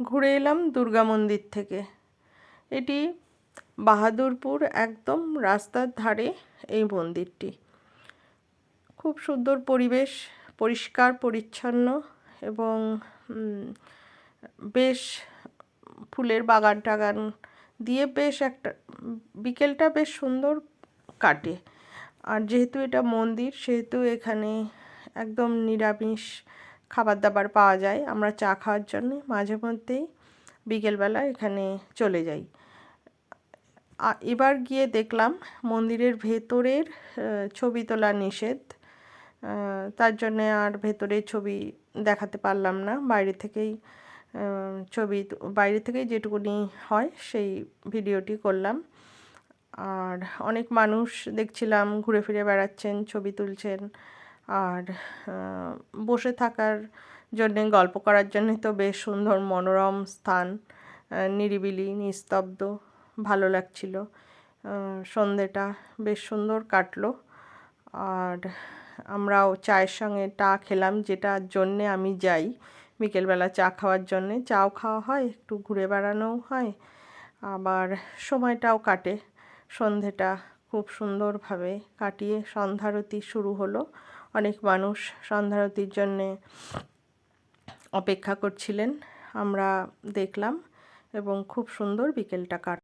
ঘুরে এলাম দুর্গা মন্দির থেকে। এটি বাহাদুরপুর একদম রাস্তার ধারে এই মন্দিরটি। খুব সুন্দর পরিবেশ, পরিষ্কার পরিচ্ছন্ন এবং বেশ ফুলের বাগান টাগান দিয়ে বেশ একটা বিকেলটা বেশ সুন্দর কাটে। আর যেহেতু এটা মন্দির সেহেতু এখানে একদম নিরামিষ খাবার দাবার পাওয়া যায়। আমরা চা খাওয়ার জন্যে মাঝে মধ্যেই বিকেলবেলা এখানে চলে যাই। এবার গিয়ে দেখলাম মন্দিরের ভেতরের ছবি তোলা নিষেধ, তার জন্যে আর ভেতরে ছবি দেখাতে পারলাম না। বাইরে থেকেই যেটুকুনি হয় সেই ভিডিওটি করলাম। আর অনেক মানুষ দেখছিলাম ঘুরে ফিরে বেড়াচ্ছেন, ছবি তুলছেন। আর বসে থাকার জন্যে, গল্প করার জন্যে তো বেশ সুন্দর মনোরম স্থান, নিরিবিলি নিস্তব্ধ, ভালো লাগছিল। সন্ধেটা বেশ সুন্দর কাটলো। আর আমরাও চায়ের সঙ্গে টা খেলাম, যেটার জন্যে আমি যাই বিকেলবেলা চা খাওয়ার জন্যে। চাও খাওয়া হয়, একটু ঘুরে বেড়ানোও হয়, আবার সময়টাও কাটে। সন্ধেটা খুব সুন্দরভাবে কাটিয়ে সন্ধ্যারতি শুরু হলো। অনেক মানুষ সন্ধ্যারতির জন্যে অপেক্ষা করছিলেন, আমরা দেখলাম এবং খুব সুন্দর বিকেলটা কাটলো।